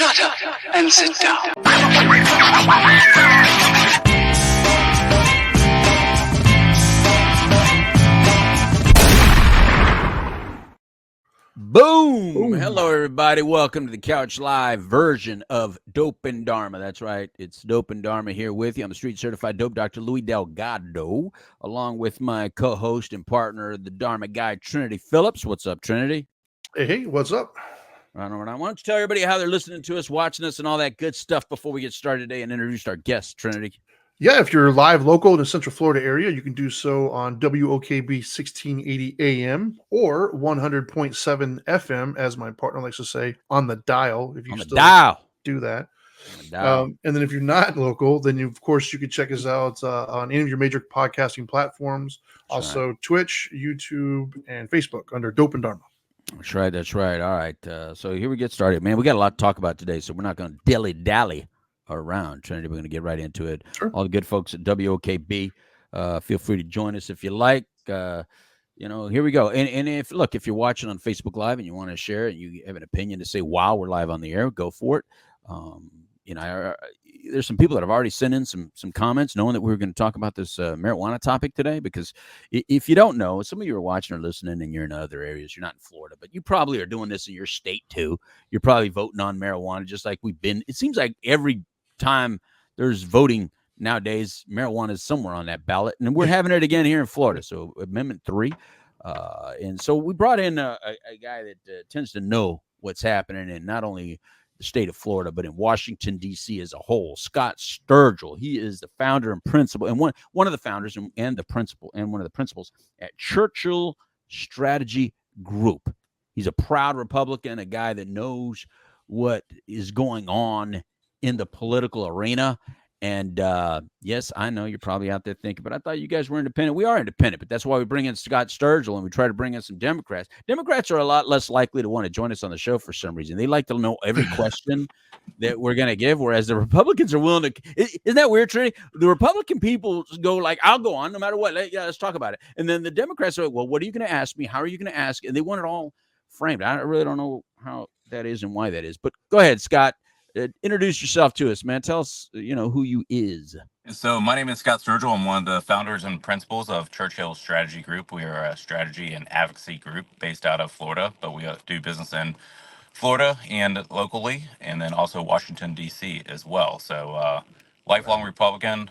Shut up and sit down. Boom! Ooh. Hello, everybody. Welcome to the Couch Live version of Dope and Dharma. That's right. It's Dope and Dharma here with you. I'm the street certified dope Dr. Louis Delgado, along with my co-host and partner, the Dharma guy, Trinity Phillips. What's up, Trinity? Hey, what's up? Right on. Why don't you tell everybody how they're listening to us, watching us, and all that good stuff before we get started today and introduce our guest, Trinity? Yeah, if you're live local in the Central Florida area, you can do so on WOKB 1680 AM or 100.7 FM, as my partner likes to say, on the dial. If you still do that. And then if you're not local, then you can check us out on any of your major podcasting platforms. That's also right. Twitch, YouTube, and Facebook under Dope and Dharma. That's right. All right. So here we get started, man. We got a lot to talk about today, so we're not going to dilly-dally around Trinity. We're going to get right into it. Sure. All the good folks at WOKB, feel free to join us if you like. Here we go. And if you're watching on Facebook Live and you want to share it, you have an opinion to say while we're live on the air, go for it. There's some people that have already sent in some comments knowing that we were going to talk about this marijuana topic today, because if you don't know, some of you are watching or listening and you're in other areas, you're not in Florida, but you probably are doing this in your state too. You're probably voting on marijuana just like we've been. It seems like every time there's voting nowadays, marijuana is somewhere on that ballot, and we're having it again here in Florida. So Amendment 3. And so we brought in a guy that tends to know what's happening in not only the state of Florida, but in Washington, D.C. as a whole. Scott Sturgill. He is the founder and principal, and one of the founders and the principal, and one of the principals at Churchill Strategy Group. He's a proud Republican, a guy that knows what is going on in the political arena. And yes, I know you're probably out there thinking, but I thought you guys were independent. We are independent, but that's why we bring in Scott Sturgill and we try to bring in some Democrats. Democrats are a lot less likely to want to join us on the show for some reason. They like to know every question that we're going to give, whereas the Republicans are willing to. Isn't that weird, Trinity? The Republican people go like, I'll go on no matter what. Let's talk about it. And then the Democrats are like, well, what are you going to ask me? How are you going to ask? And they want it all framed. I really don't know how that is and why that is. But go ahead, Scott. Introduce yourself to us, man. Tell us, who you is. So my name is Scott Sturgill. I'm one of the founders and principals of Churchill Strategy Group. We are a strategy and advocacy group based out of Florida, but we do business in Florida and locally, and then also Washington, D.C. as well. So lifelong Republican,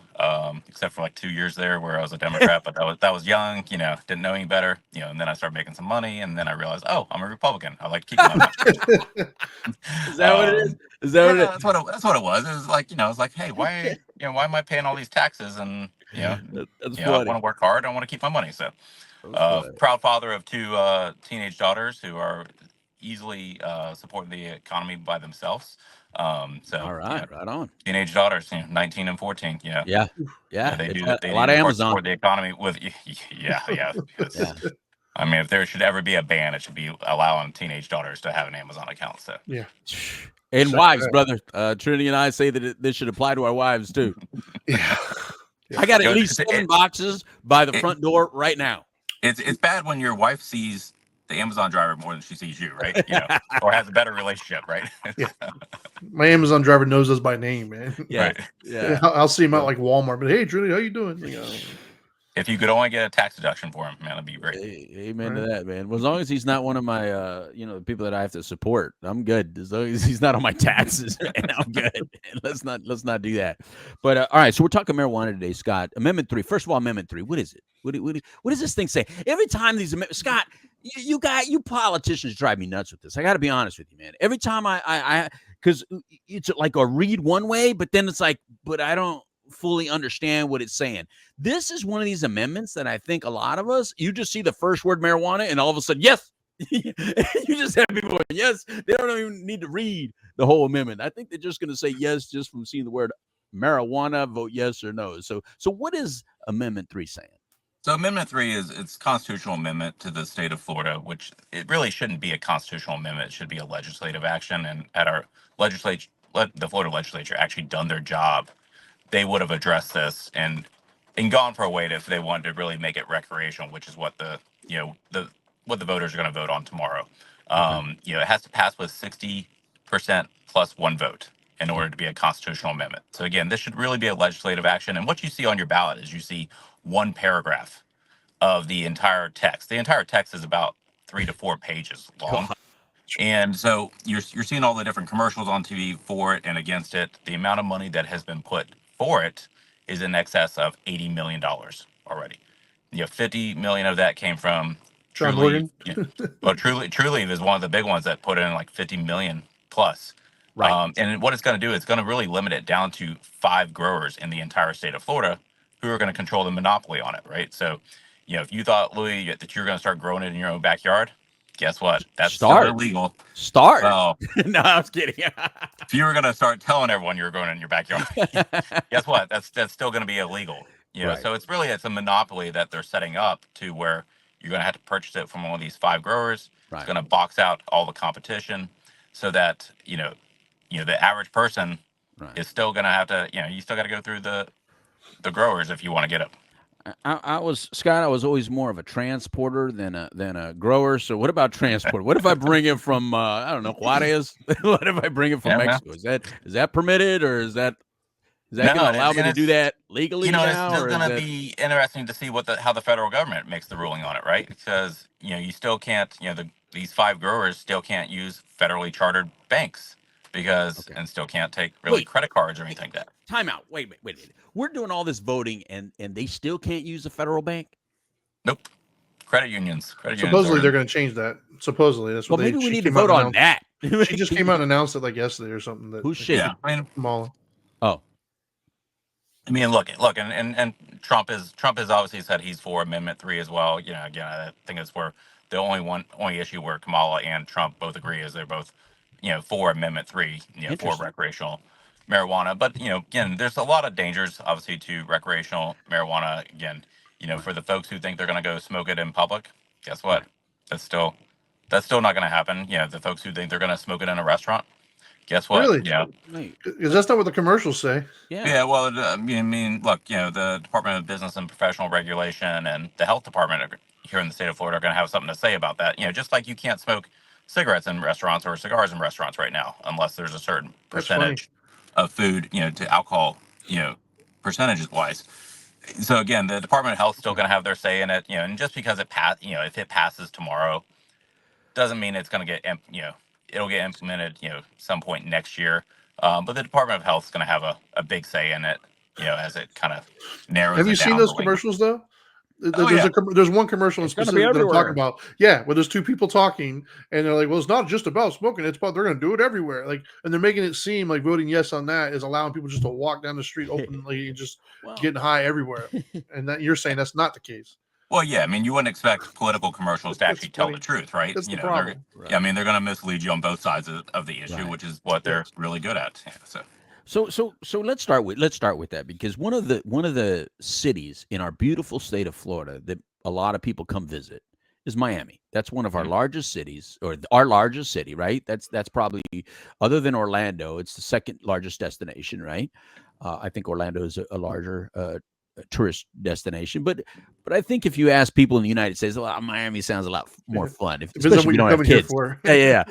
except for like 2 years there where I was a Democrat, but that was young, didn't know any better, and then I started making some money, and then I realized, I'm a Republican. I like to keep my money. Is that what it is? Is that what it is? That's what it was. It was like, it's like, hey, why am I paying all these taxes? And I want to work hard. I want to keep my money. So, proud father of two teenage daughters who are easily supporting the economy by themselves. All right, right on. Teenage daughters, 19 and 14. Yeah. They do a lot of Amazon support the economy with. Yeah. I mean, if there should ever be a ban, it should be allowing teenage daughters to have an Amazon account. So yeah. And wives, brother. Trinity and I say that this should apply to our wives too. Yeah. I got at least 7 boxes by the front door right now. It's bad when your wife sees the Amazon driver more than she sees you, right? Or has a better relationship, right? Yeah. My Amazon driver knows us by name, man. Yeah. Right. Yeah. I'll see him out like Walmart, but hey, Trinity, how you doing? If you could only get a tax deduction for him, man, that'd be great. Amen to that, man. Well, as long as he's not one of my, the people that I have to support, I'm good. As long as he's not on my taxes, man, I'm good. Let's not do that. But all right, so we're talking marijuana today, Scott. Amendment 3. First of all, Amendment 3. What is it? What does this thing say? Every time these Scott, you politicians drive me nuts with this. I got to be honest with you, man. Every time because it's like a read one way, but then it's like, but I don't fully understand what it's saying. This is one of these amendments that I think a lot of us, you just see the first word marijuana and all of a sudden, yes, you just have people going, yes. They don't even need to read the whole amendment. I think they're just going to say yes just from seeing the word marijuana, vote yes or no. So what is Amendment 3 saying? So Amendment 3 it's a constitutional amendment to the state of Florida, which it really shouldn't be a constitutional amendment. It should be a legislative action. And at our legislature, the Florida legislature actually done their job, they would have addressed this and gone for a way if they wanted to really make it recreational, which is what what the voters are going to vote on tomorrow. It has to pass with 60% plus one vote in order to be a constitutional amendment. So again, this should really be a legislative action. And what you see on your ballot is you see one paragraph of the entire text. The entire text is about 3 to 4 pages long. God. And so you're seeing all the different commercials on TV for it and against it. The amount of money that has been put for it is in excess of $80 million already. 50 million of that came from John Truly. Morgan. Well, Truly is one of the big ones that put in like 50 million plus. Right. And what it's going to do, it's going to really limit it down to 5 growers in the entire state of Florida who are going to control the monopoly on it, right? So, if you thought, Louis, that you're going to start growing it in your own backyard, guess what? That's still illegal. Start. Well, no, I was kidding. if you were going to start telling everyone you're growing it in your backyard, guess what? That's still going to be illegal. Right. So it's a monopoly that they're setting up to where you're going to have to purchase it from one of these 5 growers. Right. It's going to box out all the competition, so that the average person is still going to have to you still got to go through the growers if you want to get it. I was always more of a transporter than a grower. So what about transport? What if I bring it from I don't know, Juarez? What if I bring it from Mexico? Is that permitted, or is that going to allow me to do that legally now? It's going to be interesting to see how the federal government makes the ruling on it, right? Because you still can't these 5 growers still can't use federally chartered banks and still can't take credit cards or anything like that. Time out. Wait a minute. We're doing all this voting and they still can't use a federal bank? Nope. Credit unions. Supposedly they're going to change that. Supposedly that's what maybe we need to vote on that. She just came out and announced it like yesterday or something. Who's shit? Yeah, I mean, Kamala. Oh. I mean, look, and Trump has obviously said he's for Amendment 3 as well. Again, I think it's where the only issue where Kamala and Trump both agree is they're both, for Amendment 3, for recreational marijuana. But again, there's a lot of dangers obviously to recreational marijuana. Again, for the folks who think they're going to go smoke it in public, guess what? That's still not going to happen. The folks who think they're going to smoke it in a restaurant, guess what? Really? Yeah. Because that's not what the commercials say. Yeah. Well, I mean, look, the Department of Business and Professional Regulation and the Health Department here in the state of Florida are going to have something to say about that. Just like you can't smoke cigarettes in restaurants or cigars in restaurants right now, unless there's a certain percentage of food, to alcohol, percentages wise. So again, the Department of Health is still going to have their say in it, and just because if it passes tomorrow, doesn't mean it's going to get, it'll get implemented, some point next year. But the Department of Health is going to have a big say in it, as it kind of narrows. Have you seen those commercials though? There's one commercial in specific that I'm talking about. Yeah, where there's 2 people talking, and they're like, "Well, it's not just about smoking; it's about they're going to do it everywhere." Like, and they're making it seem like voting yes on that is allowing people just to walk down the street openly and just getting high everywhere. And that you're saying that's not the case. Well, yeah, I mean, you wouldn't expect political commercials to actually tell the truth, right? That's the problem. Yeah, I mean, they're going to mislead you on both sides of the issue, which is what they're really good at. Yeah, So let's start with that, because one of the cities in our beautiful state of Florida that a lot of people come visit is Miami. That's one of our largest cities, or our largest city, right? That's probably, other than Orlando, it's the second largest destination, right? I think Orlando is a larger tourist destination, but I think if you ask people in the United States, Miami sounds a lot more fun, especially if you don't have kids. Yeah.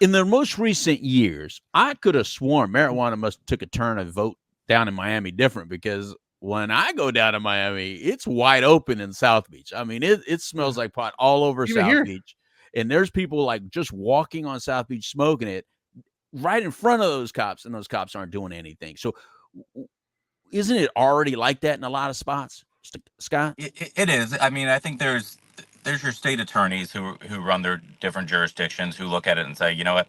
In the most recent years, I could have sworn marijuana must have took a turn of vote down in Miami different, because when I go down to Miami, it's wide open in South Beach. I mean, it smells like pot all over South Beach, and there's people like just walking on South Beach smoking it right in front of those cops, and those cops aren't doing anything. So isn't it already like that in a lot of spots, Scott? It is. I mean, I think there's your state attorneys who run their different jurisdictions who look at it and say, you know what,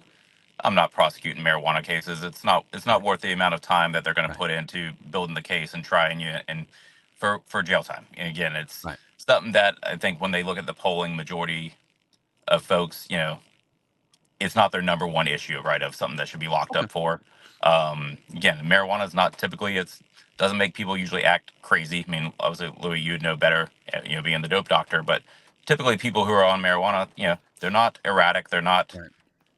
I'm not prosecuting marijuana cases. It's not worth the amount of time that they're going to put into building the case and trying you and for jail time. And again, it's something that I think when they look at the polling majority of folks, it's not their number one issue, right, of something that should be locked up for. Again, marijuana is not typically, doesn't make people usually act crazy. I mean, obviously, Louis, you'd know better, being the dope doctor, but typically people who are on marijuana, they're not erratic. They're not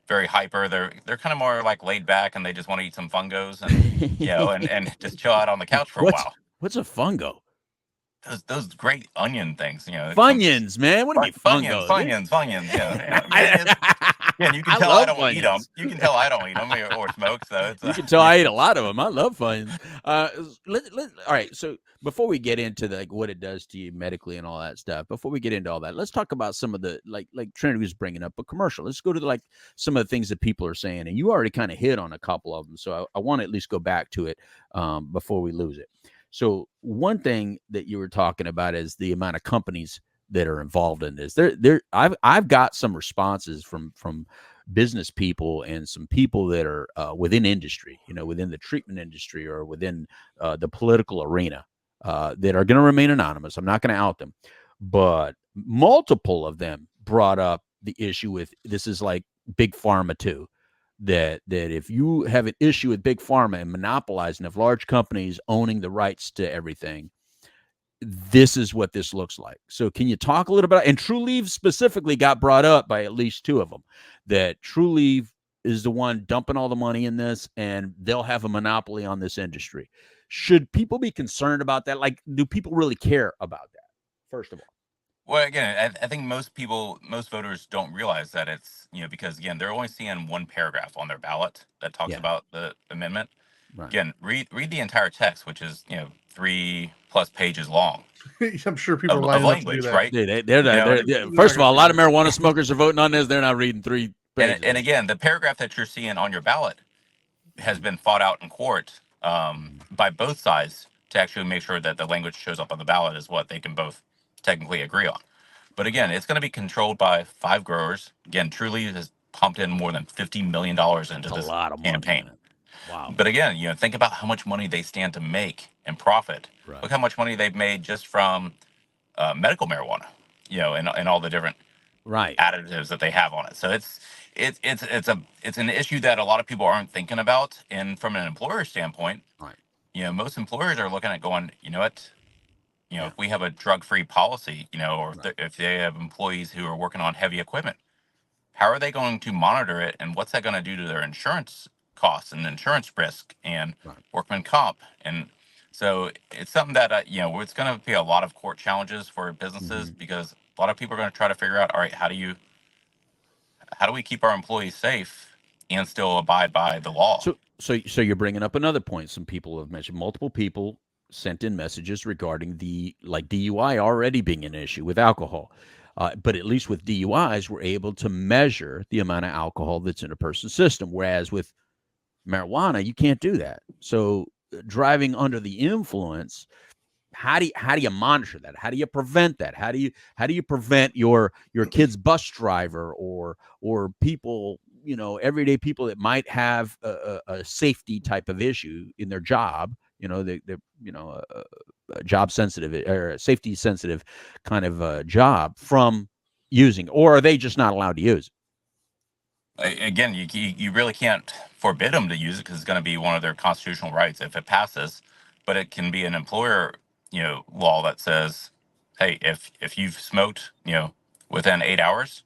very hyper. They're kind of more like laid back, and they just want to eat some fungos and, and just chill out on the couch for a while. What's a fungo? those great onion things. You know, Funyuns, man. What do you mean Funyuns, fungos? Funyuns. Yeah, man. Yeah, you can I tell I love don't eat them. Funyuns. You can tell I don't eat them or smoke. So it's You can tell I ate a lot of them. I love Funyuns. All right. So before we get into like what it does to you medically and all that stuff, before we get into all that, let's talk about some of the like Trinity was bringing up a commercial. Let's go to like some of the things that people are saying, and you already kind of hit on a couple of them. So I want to at least go back to it before we lose it. So one thing that you were talking about is the amount of companies that are involved in this. I've got some responses from business people and some people that are within industry, within the treatment industry or within the political arena that are going to remain anonymous. I'm not going to out them, but multiple of them brought up the issue with this is like big pharma too. That if you have an issue with big pharma and monopolizing of large companies owning the rights to everything, this is what this looks like. So can you talk a little bit? And TrueLeave specifically got brought up by at least two of them, that TrueLeave is the one dumping all the money in this and they'll have a monopoly on this industry. Should people be concerned about that? Like, do people really care about that? First of all. Well, again, I think most voters don't realize that it's, because again, they're only seeing one paragraph on their ballot that talks about the amendment. Right. Again, read the entire text, which is 3+ pages long. I'm sure people of are language, right? First of all, a lot of marijuana smokers are voting on this. They're not reading 3 pages. And again, the paragraph that you're seeing on your ballot has been fought out in court by both sides to actually make sure that the language shows up on the ballot is what they can both technically agree on. But again, it's going to be controlled by 5 growers. Again, TrueLeave has pumped in more than $50 million into this campaign. Money, wow. But again, think about how much money they stand to make and profit. Right. Look how much money they've made just from medical marijuana, and all the different additives that they have on it. So it's an issue that a lot of people aren't thinking about. And from an employer standpoint, most employers are looking at going, you know what, if we have a drug-free policy, or if they have employees who are working on heavy equipment, how are they going to monitor it, and what's that going to do to their insurance costs and insurance risk and workman comp? And so it's something that it's going to be a lot of court challenges for businesses because a lot of people are going to try to figure out, all right, how do we keep our employees safe and still abide by the law? So you're bringing up another point. Some people have mentioned, multiple people sent in messages regarding the DUI already being an issue with alcohol. But at least with DUIs, we're able to measure the amount of alcohol that's in a person's system. Whereas with marijuana, you can't do that. So driving under the influence, how do you monitor that? How do you prevent that? How do you prevent your kid's bus driver or people, everyday people that might have a safety type of issue in their job, a job sensitive or a safety sensitive kind of job from using, or are they just not allowed to use it? Again, you really can't forbid them to use it because it's going to be one of their constitutional rights if it passes. But it can be an employer, law that says, hey, if you've smoked, within 8 hours,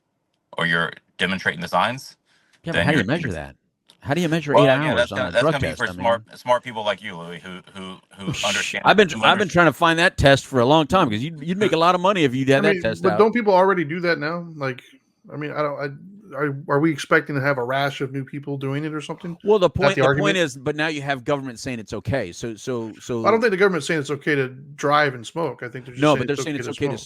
or you're demonstrating the signs, then but how do you measure that? How do you measure 8 hours on a drug test? That's going to be for smart people like you, Louis, who understand. I've been trying to find that test for a long time because you'd make a lot of money if you'd had that test. But don't people already do that now? Are we expecting to have a rash of new people doing it or something? Well, the point is, but now you have government saying it's okay. So I don't think the government's saying it's okay to drive and smoke. I think they're just they're saying it's okay to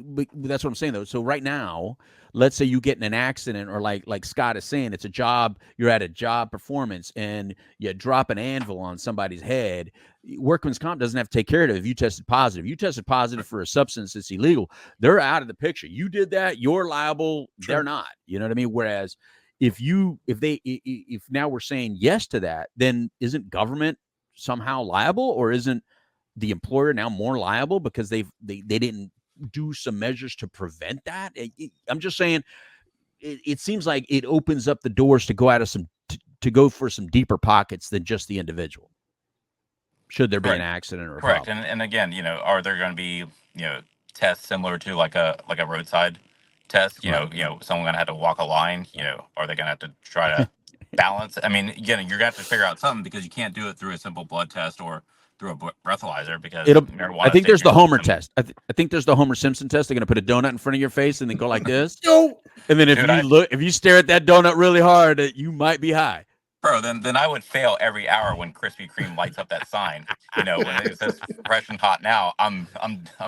but that's what I'm saying though. So right now, let's say you get in an accident, or like Scott is saying, it's a job, you're at a job performance and you drop an anvil on somebody's head. Workman's comp doesn't have to take care of it if you tested positive. You tested positive for a substance that's illegal, they're out of the picture. You did that, you're liable. Sure. They're not. You know what I mean? Whereas if now we're saying yes to that, then isn't government somehow liable, or isn't the employer now more liable because they didn't do some measures to prevent that? I'm just saying it seems like it opens up the doors to go out of to go for some deeper pockets than just the individual. Should there be an accident or a problem? And again, are there going to be tests similar to like a roadside test? Someone going to have to walk a line. Are they going to have to try to balance? I mean, again, you're going to have to figure out something because you can't do it through a simple blood test or through a breathalyzer because marijuana. I think there's the Homer test. test. I think there's the Homer Simpson test. They're going to put a donut in front of your face and then go like this. Yo, And then if you stare at that donut really hard, you might be high. Bro, then I would fail every hour when Krispy Kreme lights up that sign. You know, when it says fresh and hot now, I'm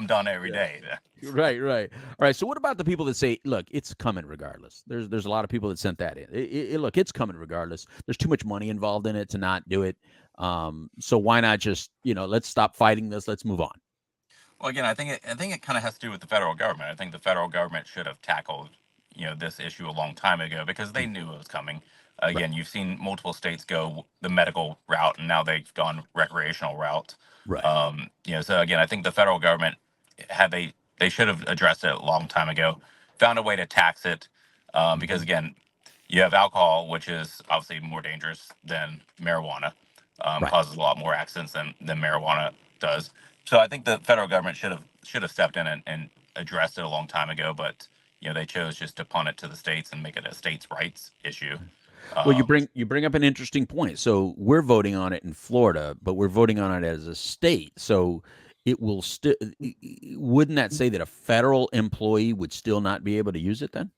done every day. Right. All right. So what about the people that say, look, it's coming regardless? There's a lot of people that sent that in. Look, it's coming regardless. There's too much money involved in it to not do it. So why not just, let's stop fighting this. Let's move on. Well, again, I think it kind of has to do with the federal government. I think the federal government should have tackled, this issue a long time ago because they knew it was coming. Again, You've seen multiple states go the medical route, and now they've gone recreational route. Right. So again, I think the federal government they should have addressed it a long time ago, found a way to tax it, because again, you have alcohol, which is obviously more dangerous than marijuana, causes a lot more accidents than marijuana does. So I think the federal government should have stepped in and addressed it a long time ago, but they chose just to punt it to the states and make it a states' rights issue. Well, you bring up an interesting point. So we're voting on it in Florida, but we're voting on it as a state. So it will still. Wouldn't that say that a federal employee would still not be able to use it then?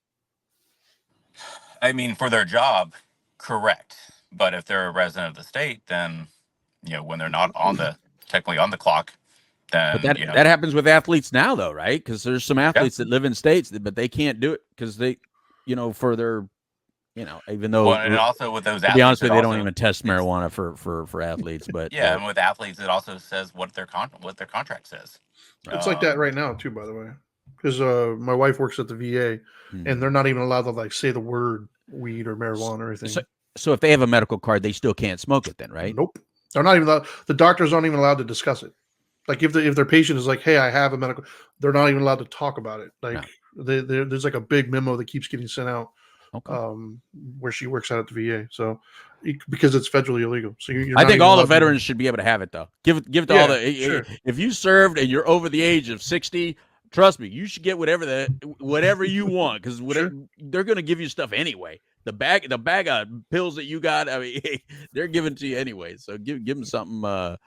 I mean, for their job, correct. But if they're a resident of the state, then when they're not technically on the clock, then but that happens with athletes now, though, right? Because there's some athletes that live in states, but they can't do it because they, for their. Even though, well, and also with those athletes, to be honest with you, they don't even test marijuana for athletes. But and with athletes, it also says what their contract says. It's like that right now too, by the way, because my wife works at the VA, and they're not even allowed to say the word weed or marijuana or anything. So if they have a medical card, they still can't smoke it, then, right? Nope, they're not even allowed. The doctors aren't even allowed to discuss it. Like if their patient is like, "Hey, I have a medical," they're not even allowed to talk about it. Like there's like a big memo that keeps getting sent out. Okay. Where she works out at the VA, so because it's federally illegal. So I think all the veterans should be able to have it, though. Give it to all the. Sure. If you served and you're over the age of 60, trust me, you should get whatever you want because they're going to give you stuff anyway. The bag of pills that you got, I mean, they're giving to you anyway. So give them something.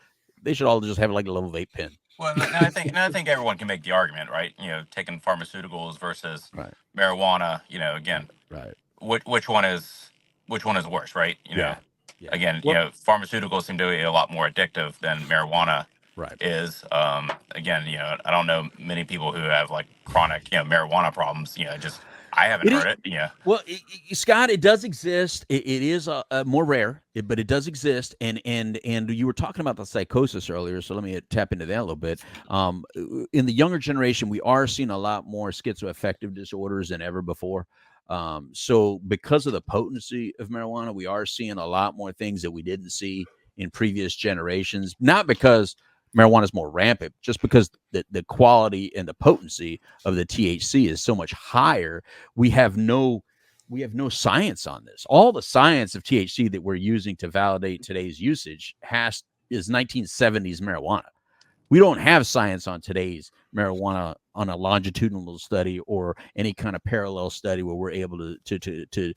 They should all just have like a little vape pen. Well, and I think everyone can make the argument, right? Taking pharmaceuticals versus marijuana. Again, right. Which one is worse, right? Yeah. Again, pharmaceuticals seem to be a lot more addictive than marijuana is. Again, I don't know many people who have like chronic, marijuana problems. I haven't heard it. Yeah. Well, Scott, it does exist. It is more rare, but it does exist. And you were talking about the psychosis earlier, so let me tap into that a little bit. In the younger generation, we are seeing a lot more schizoaffective disorders than ever before. So because of the potency of marijuana, we are seeing a lot more things that we didn't see in previous generations. Not because marijuana is more rampant, just because the quality and the potency of the THC is so much higher. We have no science on this. All the science of THC that we're using to validate today's usage is 1970s marijuana. We don't have science on today's marijuana on a longitudinal study or any kind of parallel study where we're able to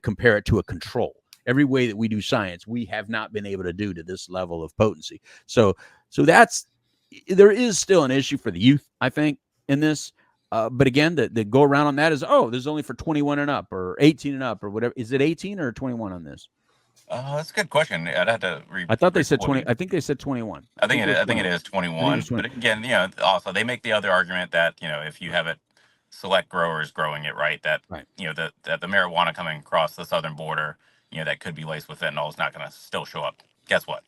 compare it to a control. Every way that we do science, we have not been able to do to this level of potency. So there is still an issue for the youth, I think, in this. But again, the go around on that is, there's only for 21 and up or 18 and up or whatever. Is it 18 or 21 on this? That's a good question. I'd have to read. I thought they said 20. I think they said 21. I think it is 21. But again, also they make the other argument that if you have select growers growing it, right, that that the marijuana coming across the southern border, that could be laced with fentanyl is not going to still show up. Guess what?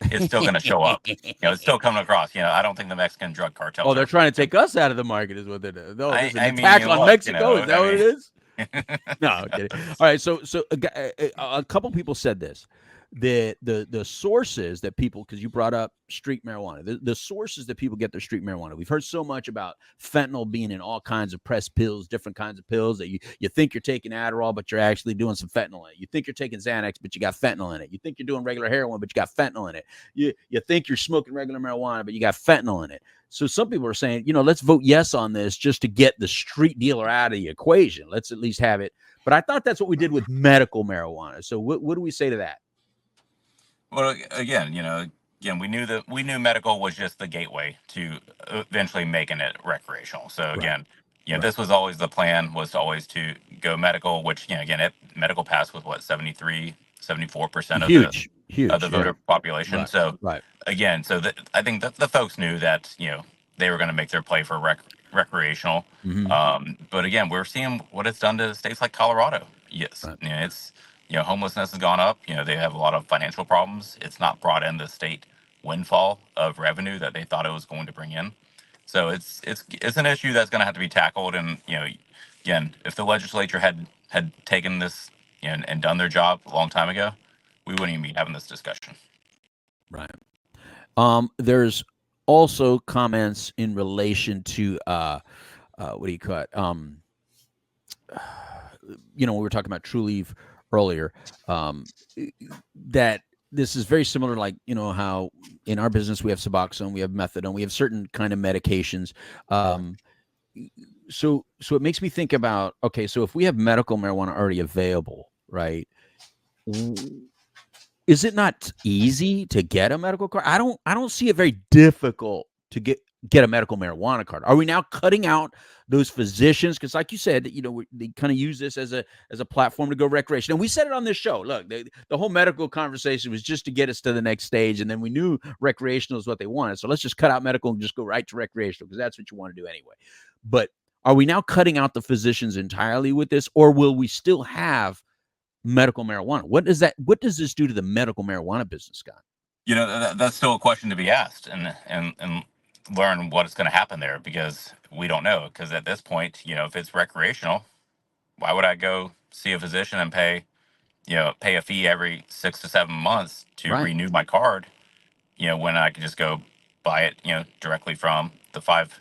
It's still going to show up. It's still coming across. I don't think the Mexican drug cartel. Oh, they're trying to take us out of the market, is what they're doing. No, it's an attack on Mexico. Is that what it is? No, I'm kidding. All right, so a couple people said this. The sources that people, because you brought up street marijuana, the sources that people get their street marijuana. We've heard so much about fentanyl being in all kinds of pressed pills, different kinds of pills that you think you're taking Adderall, but you're actually doing some fentanyl in it. You think you're taking Xanax, but you got fentanyl in it. You think you're doing regular heroin, but you got fentanyl in it. You think you're smoking regular marijuana, but you got fentanyl in it. So some people are saying, let's vote yes on this just to get the street dealer out of the equation. Let's at least have it. But I thought that's what we did with medical marijuana. So what do we say to that? Well, again, again, we knew medical was just the gateway to eventually making it recreational. So Right. again, Right. this was always the plan, was always to go medical, which, again, medical passed with what, 74% Huge, of the huge. Yeah. voter population. Right. So Right. again, I think that the folks knew that, they were going to make their play for recreational. Hmm. But again, we're seeing what it's done to states like Colorado. Yes, Right. it's, homelessness has gone up. They have a lot of financial problems. It's not brought in the state windfall of revenue that they thought it was going to bring in. So it's an issue that's going to have to be tackled. And again, if the legislature had taken this, and done their job a long time ago, we wouldn't even be having this discussion. Right. There's also comments in relation to what do you call it? We were talking about True Leave earlier. That this is very similar, like how in our business we have Suboxone, we have methadone, we have certain kind of medications. So it makes me think about, okay, so if we have medical marijuana already available, right? Is it not easy to get a medical card? I don't see it very difficult to get a medical marijuana card. Are we now cutting out those physicians? Because, like you said, they kind of use this as a platform to go recreation. And we said it on this show. Look, the whole medical conversation was just to get us to the next stage, and then we knew recreational is what they wanted. So let's just cut out medical and just go right to recreational, because that's what you want to do anyway. But are we now cutting out the physicians entirely with this, or will we still have medical marijuana? What does this do to the medical marijuana business, Scott? That's still a question to be asked, and learn what's going to happen there, because we don't know. Because at this point, if it's recreational, why would I go see a physician and pay a fee every 6 to 7 months to Right. renew my card, when I could just go buy it, directly from the five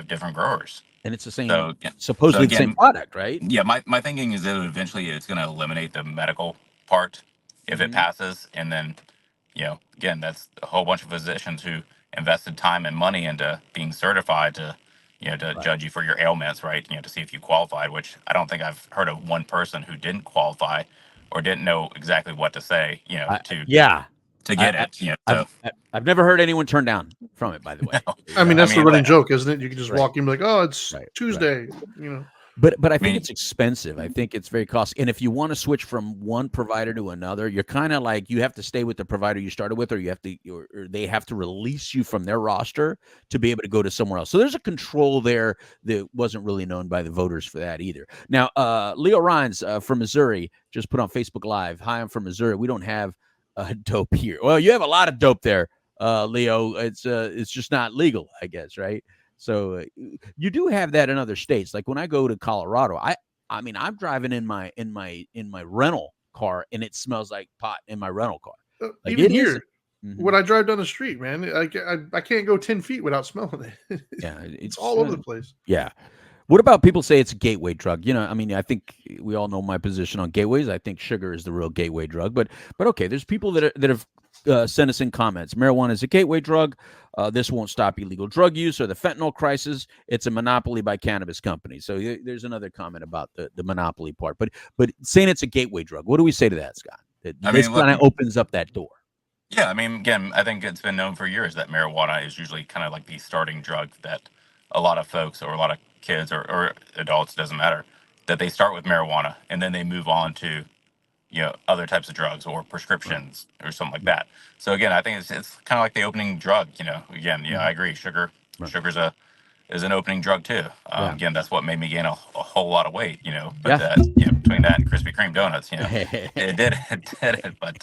different growers. And it's the same, So, supposedly the same again, product, right? yeah, my thinking is that eventually it's going to eliminate the medical part if it passes, and then, again, that's a whole bunch of physicians who invested time and money into being certified to, to Right. judge you for your ailments, right? To see if you qualified. Which I don't think I've heard of one person who didn't qualify or didn't know exactly what to say, Yeah. to get I, it. I've, I've never heard anyone turn down from it, by the way. No. I mean, that's the mean, running joke, isn't it? You can just Right. walk in and be like, "Oh, it's Right. Tuesday," But I think mean- it's expensive. I think it's very costly. And if you want to switch from one provider to another, you're kind of like, you have to stay with the provider you started with, or or they have to release you from their roster to be able to go to somewhere else. So there's a control there that wasn't really known by the voters for that either. Now, Leo Rhines from Missouri just put on Facebook Live, "Hi, I'm from Missouri. We don't have dope here." Well, you have a lot of dope there, Leo. It's just not legal, I guess, right? So you do have that in other states. Like when I go to Colorado, I mean, I'm driving in my rental car, and it smells like pot in my rental car. Like Even it is. here, when I drive down the street, man, I can't go 10 feet without smelling it. Yeah, it's all over the place. Yeah. What about people say it's a gateway drug? I mean, I think we all know my position on gateways. I think sugar is the real gateway drug. But okay, there's people that have sent us in comments. Marijuana is a gateway drug. This won't stop illegal drug use or the fentanyl crisis. It's a monopoly by cannabis companies. So there's another comment about the monopoly part. But saying it's a gateway drug, what do we say to that, Scott? This kind of opens up that door. Yeah, I mean, again, I think it's been known for years that marijuana is usually kind of like the starting drug that a lot of folks, or a lot of kids, or adults, doesn't matter, that they start with marijuana and then they move on to, other types of drugs or prescriptions or something like that. So again, I think it's kind of like the opening drug. Again, I agree. Sugar's is an opening drug too. Again, that's what made me gain a whole lot of weight. But between that and Krispy Kreme donuts, it did it. But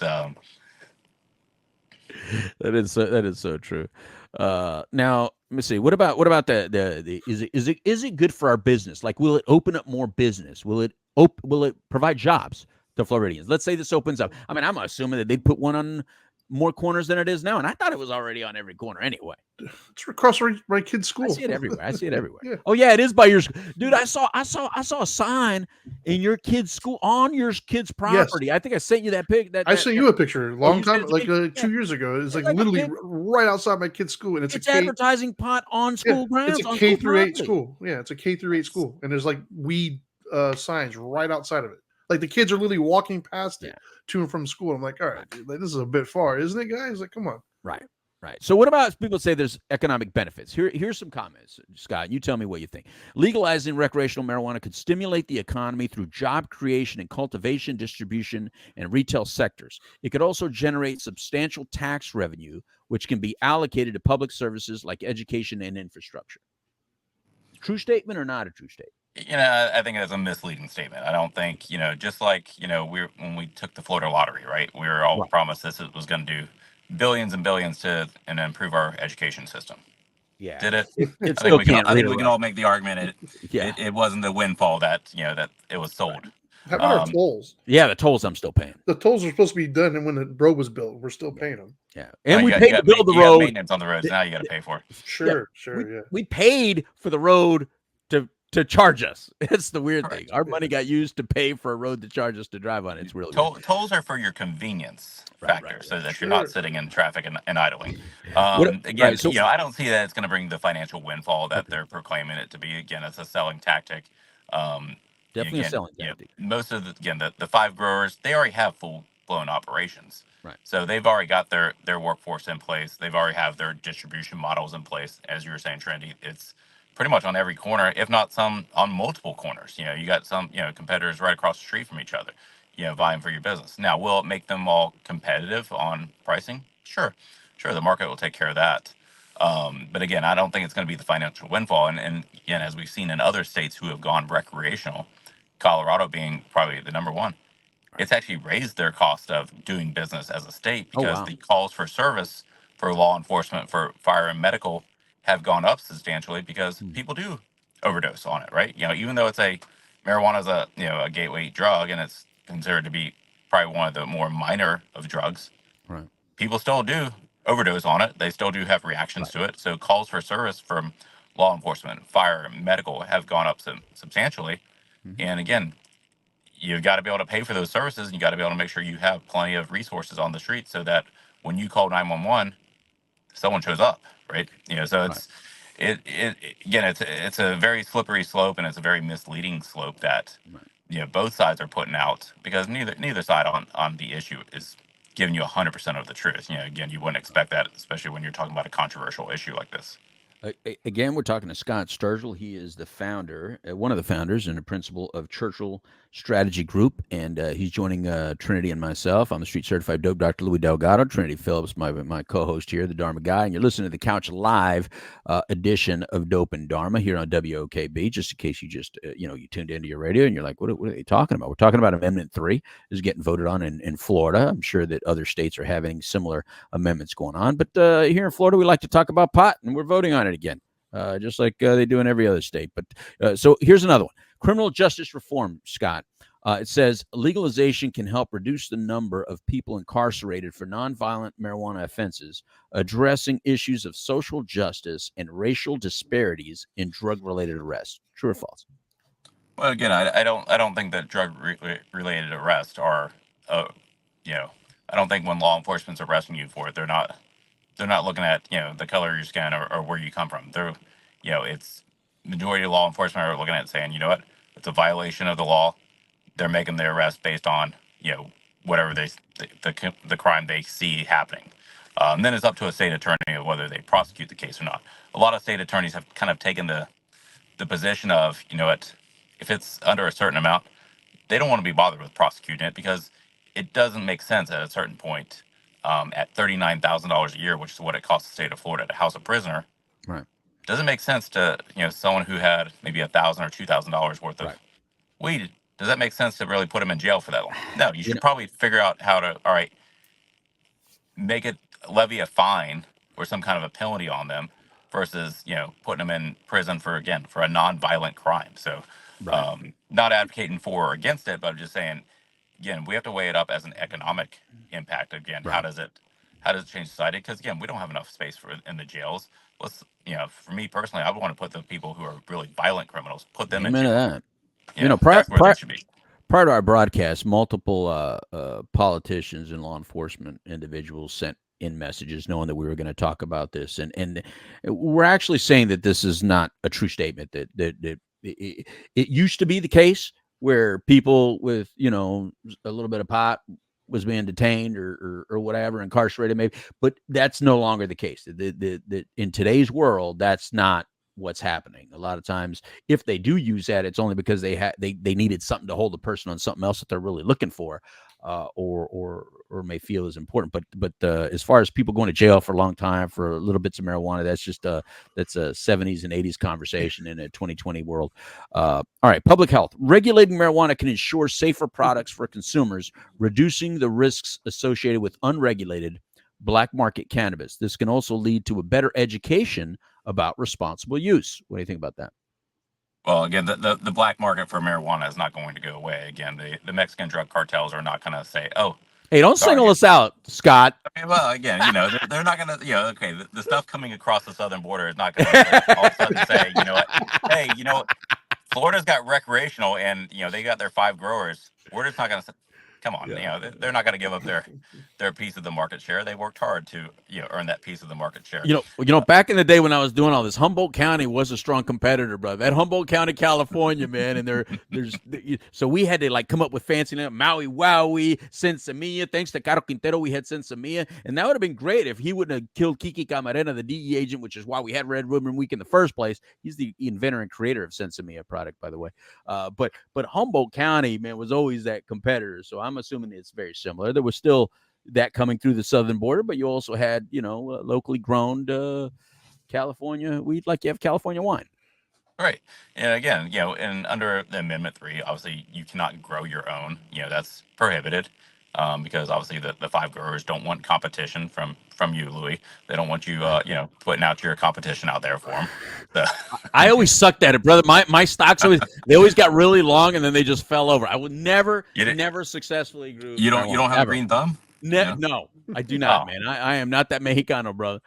that is so true. Now let me see. What about the is it good for our business? Like, will it open up more business? Will it provide jobs to Floridians? Let's say this opens up. I mean, I'm assuming that they'd put one on more corners than it is now, and I thought it was already on every corner anyway. It's across my kid's school. I see it everywhere. Yeah. Oh yeah, it is by your dude. I saw a sign in your kid's school on your kid's property. Yes. I think I sent you that pic. I sent you a picture a long time, like 2 years ago. It's like literally right outside my kid's school, and it's advertising pot on school grounds. It's a K through 8 school. Yeah, it's a K through 8 school, and there's like weed signs right outside of it. Like the kids are literally walking past it to and from school. I'm like, all right, dude, like, this is a bit far, isn't it, guys? Like, come on. Right. Right. So what about people say there's economic benefits? Here's some comments, Scott. You tell me what you think. Legalizing recreational marijuana could stimulate the economy through job creation in cultivation, distribution, and retail sectors. It could also generate substantial tax revenue, which can be allocated to public services like education and infrastructure. True statement or not a true statement? I think that's a misleading statement. I don't think, just like, when we took the Florida lottery, right? We were all Right. promised this was going to do billions and billions and improve our education system. Yeah. Did it? It I think still we can. can't I think really we can all make the argument Yeah. it wasn't the windfall that that it was sold. How about our tolls? Yeah, the tolls I'm still paying. The tolls are supposed to be done, and when the road was built, we're still paying them. Yeah. And we you paid got, to build the you got road. maintenance on the roads. Now you got to pay for it. Sure, We paid for the road to charge us. It's the weird Correct. thing. Our money got used to pay for a road to charge us to drive on. It's really weird. Tolls are for your convenience factor, right. so that you're not sitting in traffic and idling. Right, so- I don't see that it's going to bring the financial windfall that they're proclaiming it to be. Again, it's a selling tactic. Definitely a selling tactic. Most of the 5 growers, they already have full blown operations. Right. So they've already got their workforce in place. They've already have their distribution models in place. As you were saying, Trendy, it's pretty much on every corner, if not some on multiple corners. You got some, competitors right across the street from each other, vying for your business. Now, will it make them all competitive on pricing? Sure. The market will take care of that. But again, I don't think it's going to be the financial windfall. And again, as we've seen in other states who have gone recreational, Colorado being probably the number one, it's actually raised their cost of doing business as a state because the calls for service for law enforcement, for fire and medical, have gone up substantially because people do overdose on it, right? Even though marijuana is a gateway drug and it's considered to be probably one of the more minor of drugs, Right. people still do overdose on it. They still do have reactions to it. So calls for service from law enforcement, fire, and medical have gone up substantially. And again, you've got to be able to pay for those services, and you got to be able to make sure you have plenty of resources on the street so that when you call 911, someone shows up, right? So it's a very slippery slope, and it's a very misleading slope that both sides are putting out, because neither side on the issue is giving you 100% of the truth. Again, you wouldn't expect that, especially when you're talking about a controversial issue like this. Again, we're talking to Scott Sturgill. He is the founder, one of the founders and a principal of Churchill Strategy Group, and he's joining Trinity and myself. I'm the street certified dope Dr. Louis Delgado. Trinity Phillips, my co-host here, the Dharma Guy, and you're listening to the Couch Live edition of Dope and Dharma here on WOKB. Just in case you just you tuned into your radio and you're like, what are they talking about? We're talking about Amendment 3 is getting voted on in Florida. I'm sure that other states are having similar amendments going on, but here in Florida, we like to talk about pot, and we're voting on it again, just like they do in every other state. But so here's another one. Criminal justice reform, Scott. It says legalization can help reduce the number of people incarcerated for nonviolent marijuana offenses, addressing issues of social justice and racial disparities in drug-related arrests. True or false? Well, again, I don't think that drug-related arrests are, I don't think when law enforcement's arresting you for it, they're not looking at the color of your skin or where you come from. They're it's majority of law enforcement are looking at it saying, what, it's a violation of the law. They're making the arrest based on whatever the crime they see happening. Then it's up to a state attorney whether they prosecute the case or not. A lot of state attorneys have kind of taken the position of, if it's under a certain amount, they don't want to be bothered with prosecuting it because it doesn't make sense at a certain point. At $39,000 a year, which is what it costs the state of Florida to house a prisoner, right? Doesn't make sense to someone who had maybe $1,000 or $2,000 worth of weed. Does that make sense to really put them in jail for that long? No, you should probably figure out how to make it levy a fine or some kind of a penalty on them versus putting them in prison for a non-violent crime. So, not advocating for or against it, but I'm just saying. Again, we have to weigh it up as an economic impact. Again, how does it change society? Because again, we don't have enough space in the jails. Let's, for me personally, I would want to put the people who are really violent criminals, put them in jail. That. That's where they should be. Prior to our broadcast, multiple politicians and law enforcement individuals sent in messages knowing that we were going to talk about this, and we're actually saying that this is not a true statement. That it used to be the case where people with a little bit of pot was being detained or whatever, incarcerated maybe, but that's no longer the case. The in today's world, that's not what's happening. A lot of times, if they do use that, it's only because they needed something to hold the person on something else that they're really looking for, or may feel is important. But as far as people going to jail for a long time for little bits of marijuana, that's just that's a 70s and 80s conversation in a 2020 world. All right, public health. Regulating marijuana can ensure safer products for consumers, reducing the risks associated with unregulated black market cannabis. This can also lead to a better education about responsible use. What do you think about that? Well, again, the black market for marijuana is not going to go away. Again, the Mexican drug cartels are not going to say, "Oh, hey, don't sorry." single us out, Scott. Okay, well, again, they're not going to, okay, the stuff coming across the southern border is not going to all of a sudden say, you know what, hey, Florida's got recreational, and they got their 5 growers. We're just not going to. Come on, they're not going to give up their piece of the market share. They worked hard to earn that piece of the market share. Back in the day when I was doing all this, Humboldt County was a strong competitor, brother. That Humboldt County, California, man, and so we had to come up with fancy names, Maui Wowie, Sensimilla. Thanks to Caro Quintero, we had Sensimilla, and that would have been great if he wouldn't have killed Kiki Camarena, the DE agent, which is why we had Red Ribbon Week in the first place. He's the inventor and creator of Sensimilla product, by the way. But Humboldt County, man, was always that competitor. So I'm assuming it's very similar. There was still that coming through the southern border, but you also had, locally grown California weed, like you have California wine. Right. And again, and under the Amendment 3, obviously you cannot grow your own. That's prohibited because obviously the 5 growers don't want competition from you, Louis. They don't want you, putting out your competition out there for them. So. I always sucked at it, brother. My stocks always got really long and then they just fell over. I would never successly grew. You don't have a green thumb? No, I do not, man. I am not that Mexicano, brother.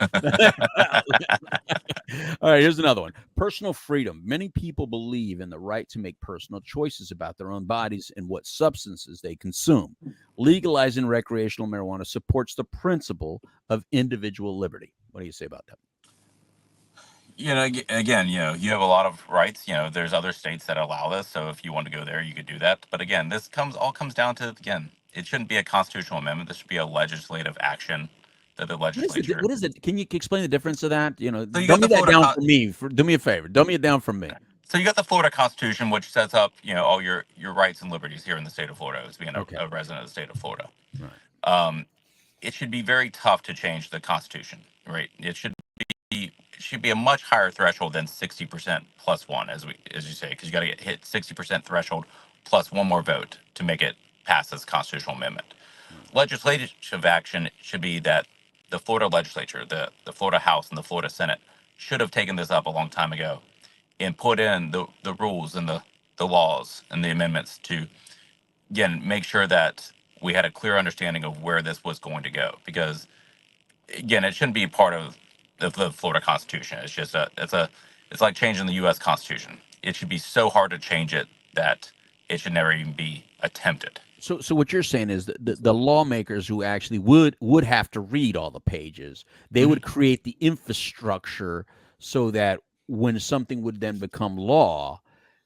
All right, here's another one. Personal freedom. Many people believe in the right to make personal choices about their own bodies and what substances they consume. Legalizing recreational marijuana supports the principle of individual liberty. What do you say about that? Again, you have a lot of rights. There's other states that allow this. So if you want to go there, you could do that. But again, this all comes down to, again, it shouldn't be a constitutional amendment. This should be a legislative action that the legislature. What is it? Can you explain the difference of that? So dumb me that down for me. Do me a favor. Dumb it down for me. So you got the Florida Constitution, which sets up, all your rights and liberties here in the state of Florida as being a resident of the state of Florida. Right. It should be very tough to change the Constitution, right? It should be a much higher threshold than 60% plus one, as you say, because you got to hit 60% threshold plus one more vote to make it pass this constitutional amendment. Legislative action should be that the Florida legislature, the Florida House and the Florida Senate should have taken this up a long time ago and put in the rules and the laws and the amendments to, again, make sure that we had a clear understanding of where this was going to go. Because, again, it shouldn't be part of the Florida Constitution. It's just it's like changing the U.S. Constitution. It should be so hard to change it that it should never even be attempted. So what you're saying is that the lawmakers who actually would have to read all the pages, they would create the infrastructure so that when something would then become law,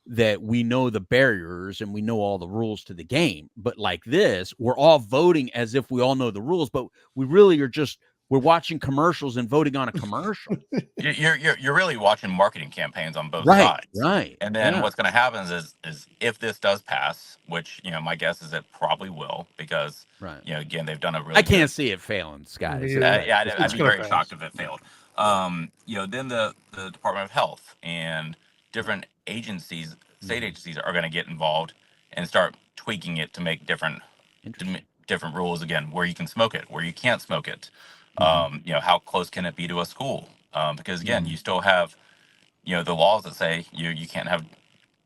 that we know the barriers and we know all the rules to the game. But like this, we're all voting as if we all know the rules, but we really are just we're watching commercials and voting on a commercial. You're really watching marketing campaigns on both sides. Right. Right. And then what's going to happen is if this does pass, which, my guess is it probably will, because, again, they've done a really I can't see it failing, Scott. I'd be very shocked if it failed. Then the Department of Health and different agencies, state agencies are going to get involved and start tweaking it to make different rules, again, where you can smoke it, where you can't smoke it. How close can it be to a school? Because again, you still have, the laws that say you can't have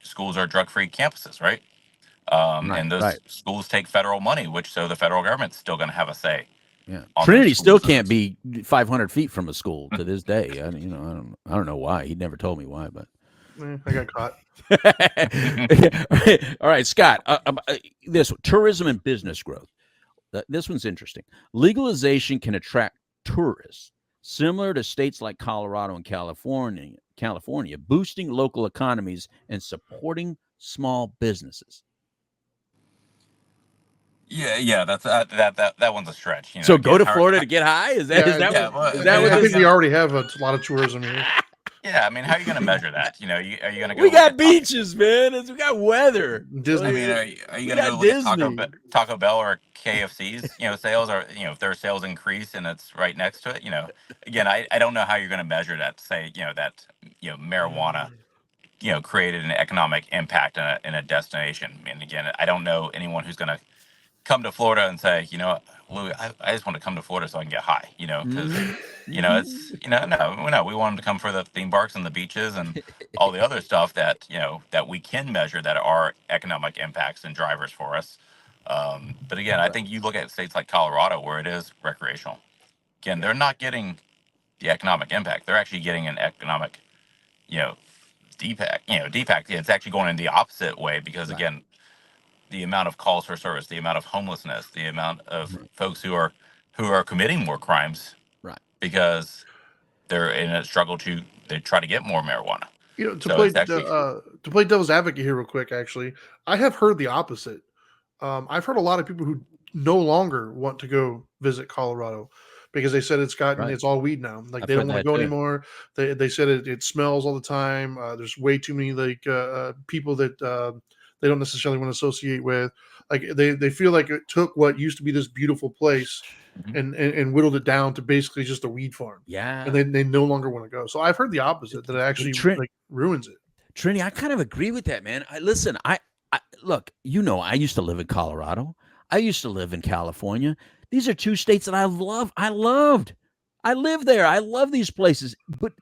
schools are drug-free campuses, right? And those schools take federal money, so the federal government's still going to have a say. Yeah, Trinity still can't be 500 feet from a school to this day. I don't know why. He never told me why, but I got caught. All right, Scott. This tourism and business growth. This one's interesting. Legalization can attract tourists, similar to states like Colorado and California, boosting local economies and supporting small businesses. Yeah, that's that one's a stretch. So go again, to Florida to get high? Is that Yeah, what yeah, well, is that I what think this? we already have a lot of tourism here. yeah. I mean, how are you going to measure that? Are you going to go We look got at Taco? beaches, man. We got weather. Disney. I mean, are you We going to go got look at Taco Disney. Taco Bell or KFC's? Sales are if their sales increase and it's right next to it. Again, I don't know how you're going to measure that. To say that marijuana created an economic impact in a destination. And again, I don't know anyone who's going to come to Florida and say, Louis, I just want to come to Florida so I can get high, because, Mhm. Mhm. it's, no, we want them to come for the theme parks and the beaches and all the other stuff that, that we can measure that are economic impacts and drivers for us. But again, I Right. think you look at states like Colorado where it is recreational. Again, Yeah. they're not getting the economic impact. They're actually getting an economic, you know, depact. It's actually going in the opposite way because Right. again, the amount of calls for service, the amount of homelessness, the amount of Right. folks who are committing more crimes Right. because they're in a struggle they try to get more marijuana. To So play it's actually to play devil's advocate here, real quick. Actually, I have heard the opposite. I've heard a lot of people who no longer want to go visit Colorado because they said Right. it's all weed now. Like I've they don't heard want to that go too. anymore. They said it smells all the time. There's way too many people that they don't necessarily want to associate with. Like they feel like it took what used to be this beautiful place Mhm. and whittled it down to basically just a weed farm. And Yeah. they no longer want to go. So I've heard the opposite, that it Hey, actually like ruins it. Trini, I kind of agree with that, man. Listen. I look. I used to live in Colorado. I used to live in California. These are two states that I love. I loved. I live there. I love these places. But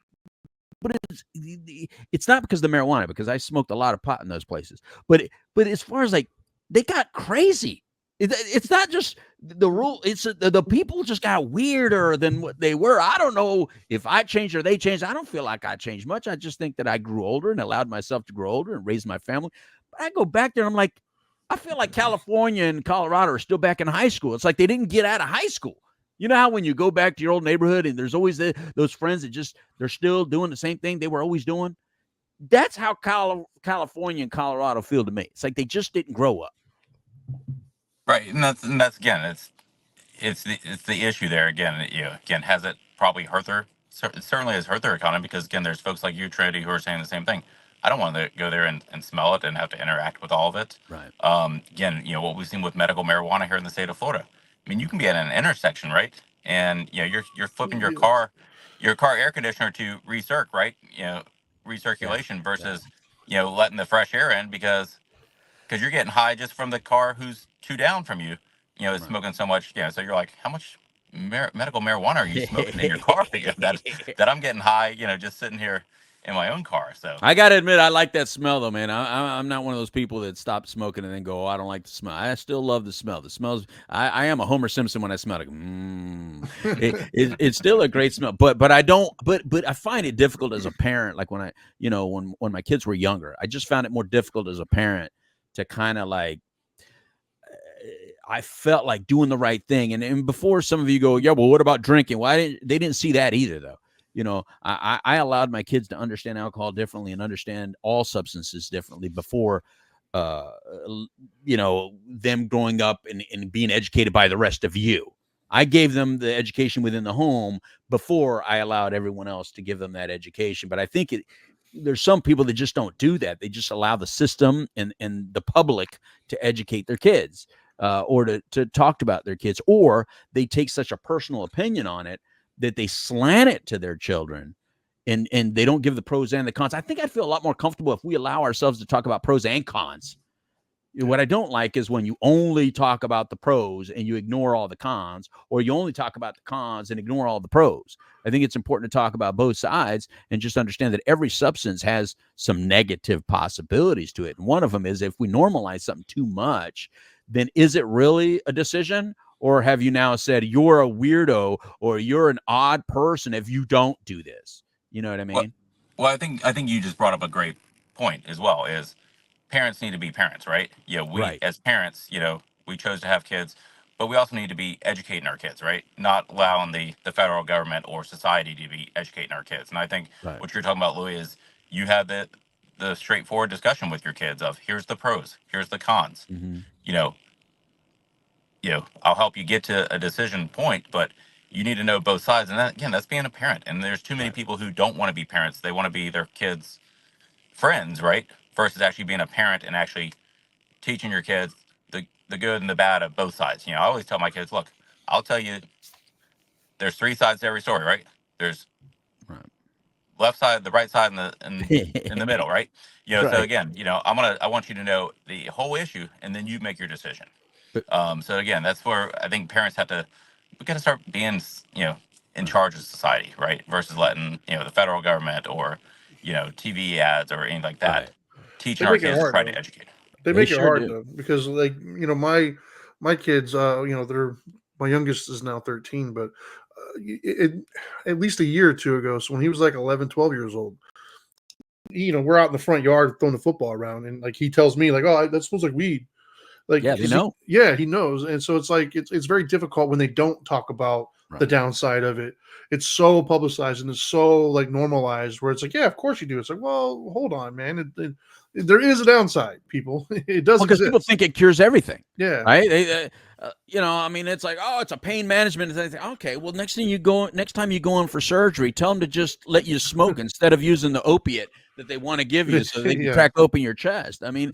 it's not because of the marijuana, because I smoked a lot of pot in those places. But as far as like they got crazy. It's not just the rule. It's the people just got weirder than what they were. I don't know if I changed or they changed. I don't feel like I changed much. I just think that I grew older and allowed myself to grow older and raise my family. But I go back there and I'm like, I feel like California and Colorado are still back in high school. It's like they didn't get out of high school. You know how when you go back to your old neighborhood and there's always those friends that just they're still doing the same thing they were always doing? That's how California and Colorado feel to me. It's like they just didn't grow up. right, and that's again, it's the issue there again. Again, has it probably hurt their it certainly has hurt their economy because again, there's folks like you, Trinity, who are saying the same thing. I don't want to go there and smell it and have to interact with all of it. Right. Again, what we've seen with medical marijuana here in the state of Florida. I mean, you can be at an intersection, right? And you're flipping Yeah. your car air conditioner to recirc, right? Yeah. Recirculation Yeah. versus letting the fresh air in because you're getting high just from the car who's two down from you. It's Right. smoking so much. So you're like, how much medical marijuana are you smoking in your car? That I'm getting high. Just sitting here in my own car. So I gotta admit, I like that smell though, man. I'm not one of those people that stop smoking and then go, "Oh, I don't like the smell." I still love the smell. The smells. I am a Homer Simpson when I smell it. It's still a great smell, but I don't. But I find it difficult as a parent. Like when when my kids were younger, I just found it more difficult as a parent to kind of like. I felt like doing the right thing, and before some of you go, yeah, well, what about drinking? Why they didn't see that either though. I allowed my kids to understand alcohol differently and understand all substances differently before, uh, them growing up and being educated by the rest of you. I gave them the education within the home before I allowed everyone else to give them that education. But I think there's some people that just don't do that. They just allow the system and the public to educate their kids, or to talk about their kids, or they take such a personal opinion on it that they slant it to their children, and they don't give the pros and the cons. I think I'd feel a lot more comfortable if we allow ourselves to talk about pros and cons. What I don't like is when you only talk about the pros and you ignore all the cons, or you only talk about the cons and ignore all the pros. I think it's important to talk about both sides and just understand that every substance has some negative possibilities to it. And one of them is if we normalize something too much, then is it really a decision? Or have you now said you're a weirdo or you're an odd person if you don't do this? You know what I well, mean? well, I think you just brought up a great point as well. Is parents need to be parents, right? We Right. as parents, we chose to have kids, but we also need to be educating our kids, right? Not allowing the federal government or society to be educating our kids. And I think Right. what you're talking about, Louis, is you have the straightforward discussion with your kids of here's the pros, here's the cons. Mm-hmm. You know, I'll help you get to a decision point, but you need to know both sides. And that, again, that's being a parent. And there's too many people who don't want to be parents. They want to be their kids' friends, right? Versus actually being a parent and actually teaching your kids the good and the bad of both sides. I always tell my kids, look, I'll tell you, there's three sides to every story, right? There's Right. left side, the right side, and in the middle, right? So Right. again, I want you to know the whole issue, and then you make your decision. But So again, that's where I think parents we got to start being, in charge of society, right? Versus letting, the federal government or, TV ads or anything like that right. They teaching our make it kids to hard try to though. educate. They They make it sure hard do. though because like my kids, they're my youngest is now 13, but at least a year or two ago, so when he was like 11, 12 years old, we're out in the front yard throwing the football around, and like he tells me like, oh, that smells like weed. Like, Yeah, they 'cause know. he knows, and so it's like it's very difficult when they don't talk about the Right. downside of it. It's so publicized and it's so like normalized where it's like, yeah, of course you do. It's like, well, hold on, man. There is a downside, people. It does Well, because people exist. think it cures everything, Yeah. right? I mean, it's like, oh, it's a pain management thing. Okay, well, next time you go in for surgery, tell them to just let you smoke instead of using the opiate that they want to give you, so they can Yeah. crack open your chest. I mean,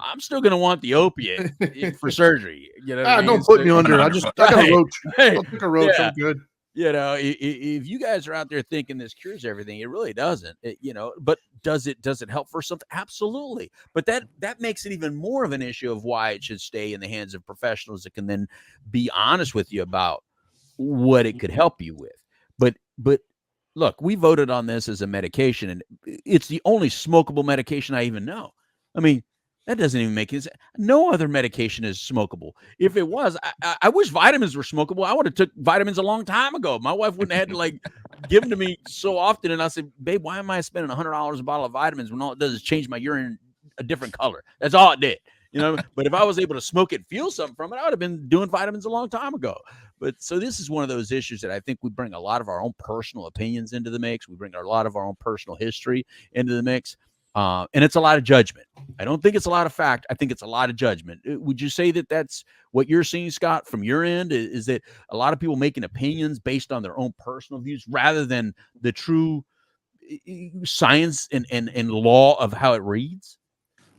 I'm still going to want the opiate for surgery. You know what I mean? Don't put So, me under. I 100. got a right, roach. right, I'll take a roach. yeah. I'm good. If you guys are out there thinking this cures everything, it really doesn't. But does it help for something? Absolutely. But that makes it even more of an issue of why it should stay in the hands of professionals that can then be honest with you about what it could help you with. But look, we voted on this as a medication, and it's the only smokable medication I even know. I mean, that doesn't even make it. No other medication is smokable. If it was, I wish vitamins were smokable. I would have took vitamins a long time ago. My wife wouldn't have had to like give them to me so often. And I said, babe, why am I spending $100 a bottle of vitamins when all it does is change my urine a different color? That's all it did. But if I was able to smoke it, feel something from it, I would have been doing vitamins a long time ago. But so this is one of those issues that I think we bring a lot of our own personal opinions into the mix. We bring a lot of our own personal history into the mix. And it's a lot of judgment. I don't think it's a lot of fact. I think it's a lot of judgment. Would you say that that's what you're seeing, Scott, from your end? Is that a lot of people making opinions based on their own personal views rather than the true science and law of how it reads?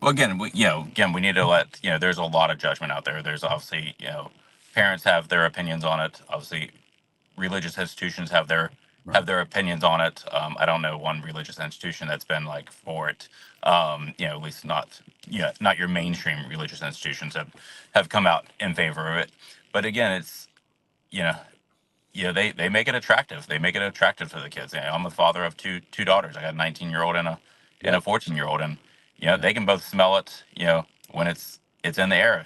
Well, again, we need to let, there's a lot of judgment out there. There's obviously, parents have their opinions on it. Obviously, religious institutions have their opinions on it. I don't know one religious institution that's been like for it. At least not your mainstream religious institutions have come out in favor of it. But again, it's you know they make it attractive. They make it attractive for the kids. I'm a father of two daughters. I got a 19-year-old and a 14-year-old, and they can both smell it. When it's in the air.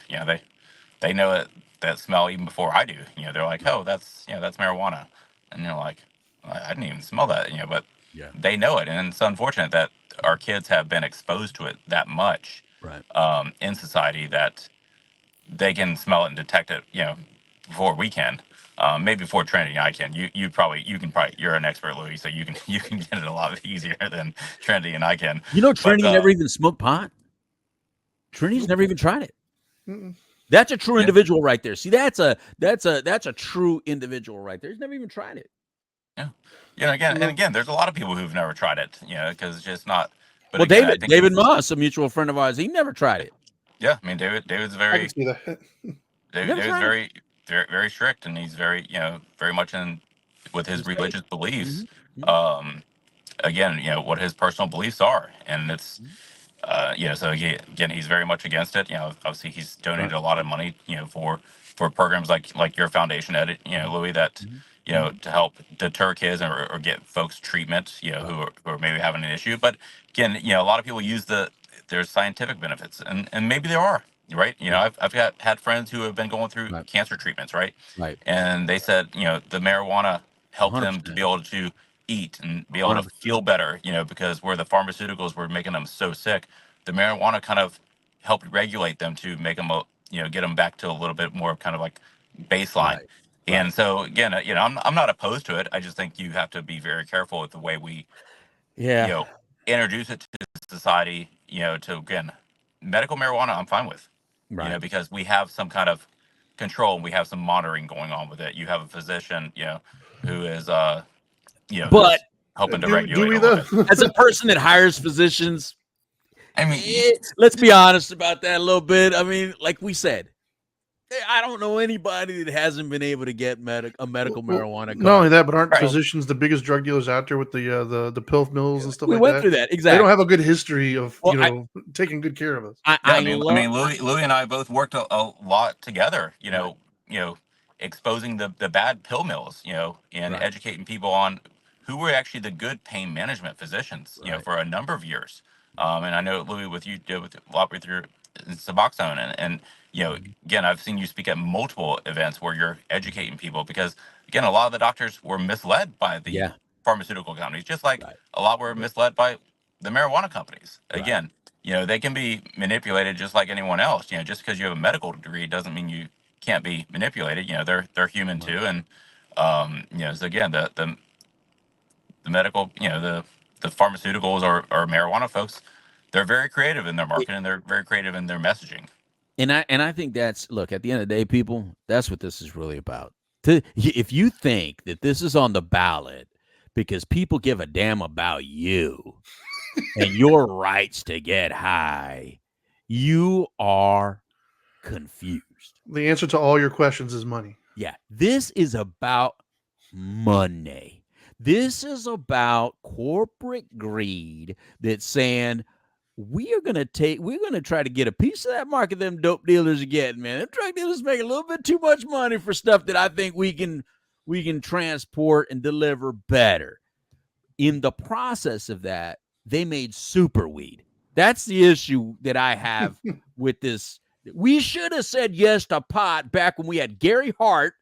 They know that smell even before I do. They're like, oh, that's marijuana, and you're like, I didn't even smell that. But Yeah. they know it, and it's unfortunate that our kids have been exposed to it that much Right. in society that they can smell it and detect it. Before we can. Maybe before Trinity, I can. You're an expert, Louis, so you can you can get it a lot easier than Trinity and I can. But Trinity never even smoked pot. Trinity's never even tried it. Mm-mm. That's a true Yeah. individual right there. See, that's a true individual right there. He's never even tried it. Yeah. Again, No. and again, there's a lot of people who've never tried it. Because it's just not. But Well, again, I think David Moss, a mutual friend of ours, he never tried it. yeah. I mean, David's I can see that. David's Never tried it. very, very, very strict, and he's very, very much in with his His faith. religious beliefs. Mhm. Um, Again, what his personal beliefs are, and it's Mhm. so again, he's very much against it. Obviously, he's donated Right. a lot of money, for programs like your foundation, Louis, that Mhm. to help deter kids or get folks treatment, Right. who are maybe having an issue. But again, a lot of people use there's scientific benefits, and maybe there are, right. Yeah. I've had friends who have been going through Right. cancer treatments, right, Right. and they said the marijuana helped them to 100%. be able to eat and be able to 100%. feel better, because where the pharmaceuticals were making them so sick, the marijuana kind of helped regulate them to make them, get them back to a little bit more kind of like baseline. Right. And Right. so again, I'm not opposed to it. I just think you have to be very careful with the way we, you Yeah. know, introduce it to society, to again, medical marijuana, I'm fine with, Right. because we have some kind of control and we have some monitoring going on with it. You have a physician, who is, But who's helping to Do regulate we all of though? it. as a person that hires physicians, I mean, let's be honest about that a little bit. I mean, like we said, I don't know anybody that hasn't been able to get a medical marijuana Not only card. that, but aren't Right. physicians the biggest drug dealers out there with the pill mills and stuff We like went that? through that They exactly. don't have a good history of Well, taking good care of us. I mean, Louis and I both worked a lot together. Exposing the bad pill mills, and Right. educating people on who were actually the good pain management physicians, Right. for a number of years. And I know Louis, with you, with a lot with your Suboxone, and again, I've seen you speak at multiple events where you're educating people because, again, a lot of the doctors were misled by the Yeah. pharmaceutical companies, just like Right. a lot were misled by the marijuana companies. Right. Again, they can be manipulated just like anyone else. Just because you have a medical degree doesn't mean you can't be manipulated. They're human too, and so again, the medical, the pharmaceuticals or marijuana folks, they're very creative in their marketing. They're very creative in their messaging. And I think that's, look, at the end of the day, people, that's what this is really about. If you think that this is on the ballot because people give a damn about you and your rights to get high, you are confused. The answer to all your questions is money. Yeah, this is about money. This is about corporate greed that's saying, we're going to try to get a piece of that market them dope dealers are getting, man. Them drug dealers make a little bit too much money for stuff that I think we can transport and deliver better. In the process of that, they made super weed. That's the issue that I have with this. We should have said yes to pot back when we had Gary Hart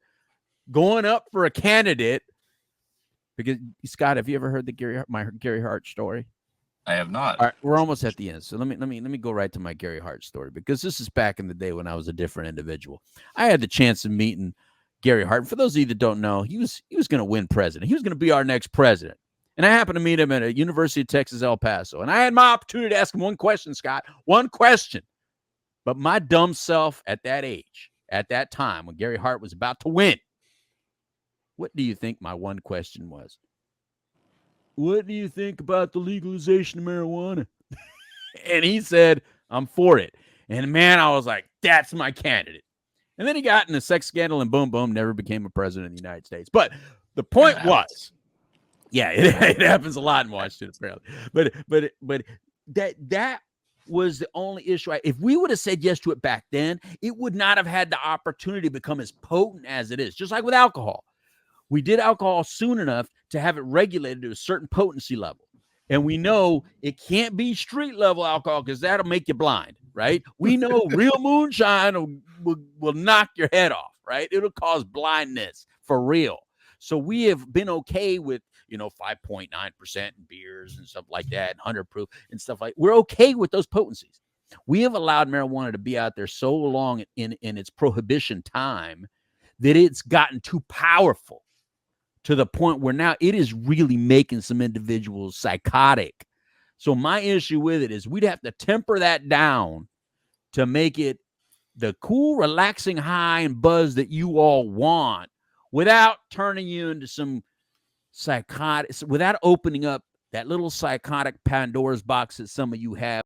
going up for a candidate. Because, Scott, have you ever heard my Gary Hart story? I have not. All right, we're almost at the end. So let me go right to my Gary Hart story, because this is back in the day when I was a different individual. I had the chance of meeting Gary Hart. For those of you that don't know, he was going to win president. He was going to be our next president. And I happened to meet him at a University of Texas, El Paso. And I had my opportunity to ask him one question, Scott. One question. But my dumb self at that age, at that time, when Gary Hart was about to win, what do you think my one question was? What do you think about the legalization of marijuana? And he said, I'm for it. And man, I was like, that's my candidate. And then he got in a sex scandal and boom, boom, never became a president of the United States. But the point was, yeah, it happens a lot in Washington, apparently. But that was the only issue. If we would have said yes to it back then, it would not have had the opportunity to become as potent as it is. Just like with alcohol. We did alcohol soon enough to have it regulated to a certain potency level. And we know it can't be street level alcohol because that'll make you blind, right? We know real moonshine will knock your head off, right? It'll cause blindness for real. So we have been okay with, 5.9% in beers and stuff like that, 100 proof and stuff like that. We're okay with those potencies. We have allowed marijuana to be out there so long in its prohibition time that it's gotten too powerful, to the point where now it is really making some individuals psychotic. So my issue with it is we'd have to temper that down to make it the cool, relaxing high and buzz that you all want without turning you into some psychotic, without opening up that little psychotic Pandora's box that some of you have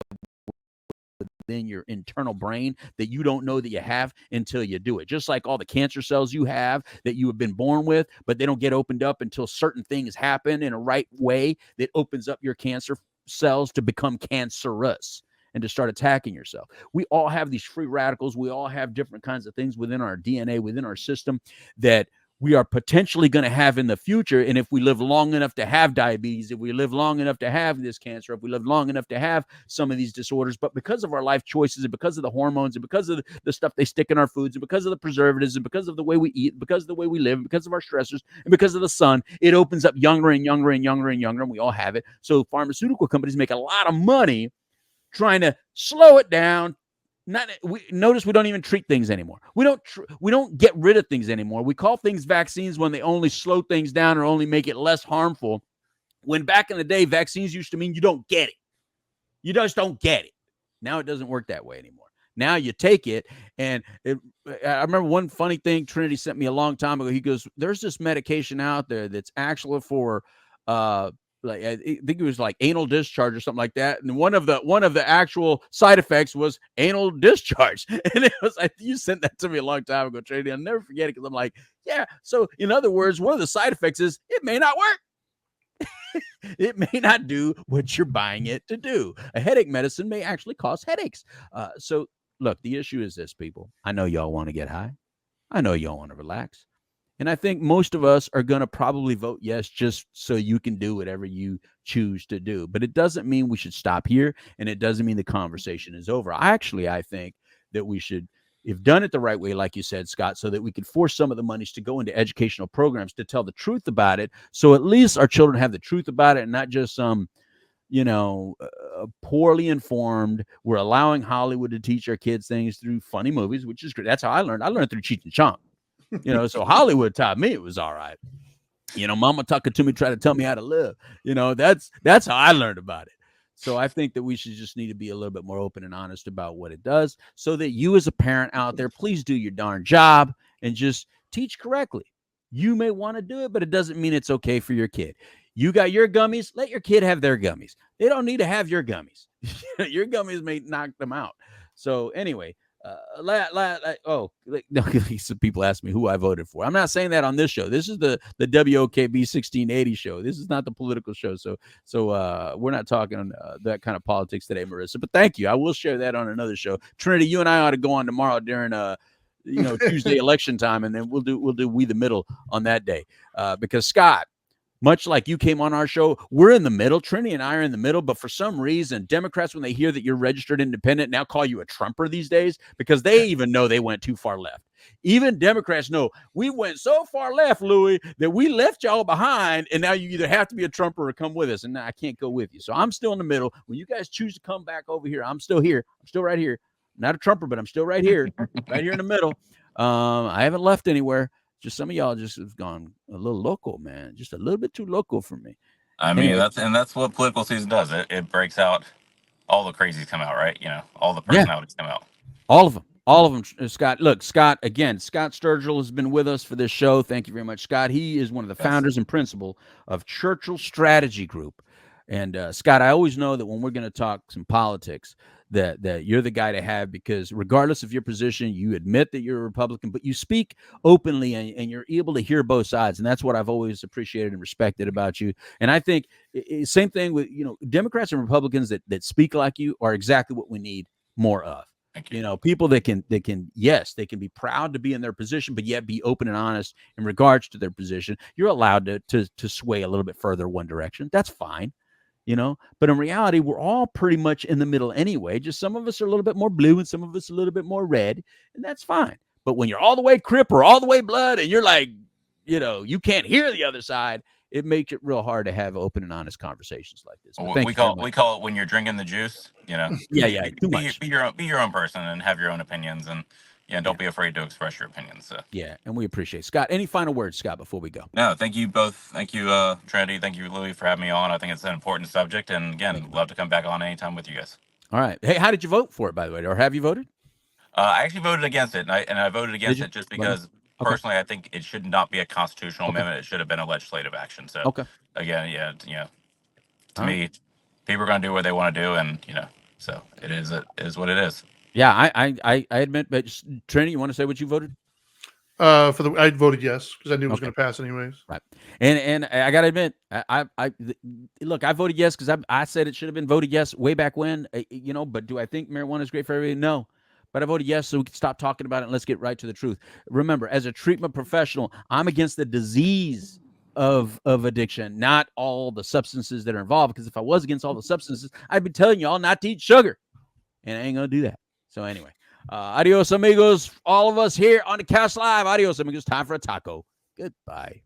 within your internal brain that you don't know that you have until you do it. Just like all the cancer cells you have that you have been born with, but they don't get opened up until certain things happen in a right way that opens up your cancer cells to become cancerous and to start attacking yourself. We all have these free radicals. We all have different kinds of things within our DNA, within our system, that we are potentially going to have in the future. And if we live long enough to have diabetes, if we live long enough to have this cancer, if we live long enough to have some of these disorders, but because of our life choices and because of the hormones and because of the stuff they stick in our foods and because of the preservatives and because of the way we eat, because of the way we live, because of our stressors and because of the sun, it opens up younger and younger and younger and younger, and we all have it. So pharmaceutical companies make a lot of money trying to slow it down. Notice we don't even treat things anymore. We don't get rid of things anymore. We call things vaccines when they only slow things down or only make it less harmful. When back in the day, vaccines used to mean you don't get it. You just don't get it. Now it doesn't work that way anymore. Now you take it, and I remember one funny thing Trinity sent me a long time ago. He goes, "There's this medication out there that's actually for like I think it was like anal discharge or something like that, and one of the actual side effects was anal discharge." And it was like, you sent that to me a long time ago, Trinity. I'll never forget it because I'm like, yeah. So in other words, one of the side effects is it may not work. It may not do what you're buying it to do. A headache medicine may actually cause headaches. So look, the issue is this, people. I know y'all want to get high. I know y'all want to relax. And I think most of us are going to probably vote yes just so you can do whatever you choose to do. But it doesn't mean we should stop here, and it doesn't mean the conversation is over. I think that we should, if done it the right way, like you said, Scott, so that we could force some of the monies to go into educational programs to tell the truth about it. So at least our children have the truth about it and not just some, poorly informed. We're allowing Hollywood to teach our kids things through funny movies, which is great. That's how I learned. I learned through Cheech and Chong. So Hollywood taught me it was all right. Mama talking to me, trying to tell me how to live. That's how I learned about it. So I think that we should just need to be a little bit more open and honest about what it does, so that you as a parent out there, please do your darn job and just teach correctly. You may want to do it, but it doesn't mean it's okay for your kid. You got your gummies, let your kid have their gummies. They don't need to have your gummies. Your gummies may knock them out. So anyway, some people ask me who I voted for. I'm not saying that on this show. This is the WOKB 1680 show. This is not the political show. So we're not talking that kind of politics today, Marissa. But thank you. I will share that on another show. Trinity, you and I ought to go on tomorrow during Tuesday election time, and then we'll do We the Middle on that day. Because Scott, much like you came on our show, we're in the middle. Trinity and I are in the middle. But for some reason, Democrats, when they hear that you're registered independent, now call you a Trumper these days, because they even know they went too far left. Even Democrats know we went so far left, Louis, that we left y'all behind, and now you either have to be a Trumper or come with us. And now I can't go with you. So I'm still in the middle. When you guys choose to come back over here, I'm still here. I'm still right here. Not a Trumper, but I'm still right here, right here in the middle. I haven't left anywhere. Just some of y'all just have gone a little local, man. Just a little bit too local for me. I mean, that's what political season does. It breaks out, all the crazies come out, right? All the personalities come out. All of them, Scott. Look, Scott, again, Scott Sturgill has been with us for this show. Thank you very much, Scott. He is one of the founders and principal of Churchill Strategy Group. And Scott, I always know that when we're going to talk some politics, that you're the guy to have, because regardless of your position, you admit that you're a Republican, but you speak openly and you're able to hear both sides. And that's what I've always appreciated and respected about you. And I think same thing with, Democrats and Republicans that speak like you are exactly what we need more of. People that can be proud to be in their position, but yet be open and honest in regards to their position. You're allowed to sway a little bit further one direction. That's fine. But in reality, we're all pretty much in the middle anyway. Just some of us are a little bit more blue and some of us a little bit more red, and that's fine. But when you're all the way Crip or all the way blood and you're like, you can't hear the other side, it makes it real hard to have open and honest conversations like this. We call it when you're drinking the juice, Yeah, too much. Be your own person and have your own opinions, and don't be afraid to express your opinions. So. Yeah, and we appreciate it. Scott, any final words, Scott, before we go? No, thank you both. Thank you, Trinity. Thank you, Louis, for having me on. I think it's an important subject, and again, love to come back on anytime with you guys. All right. Hey, how did you vote for it, by the way, or have you voted? I actually voted against it, and I voted against it just because personally, I think it should not be a constitutional amendment. It should have been a legislative action. So, again, to me, people are going to do what they want to do, and so it is what it is. Yeah, I admit, but Trini, you want to say what you voted? I voted yes because I knew it was going to pass anyways. Right, and I got to admit, look, I voted yes because I said it should have been voted yes way back when, But do I think marijuana is great for everybody? No. But I voted yes so we can stop talking about it and let's get right to the truth. Remember, as a treatment professional, I'm against the disease of addiction, not all the substances that are involved. Because if I was against all the substances, I'd be telling y'all not to eat sugar, and I ain't gonna do that. So anyway, adios, amigos. All of us here on the Cast Live. Adios, amigos. Time for a taco. Goodbye.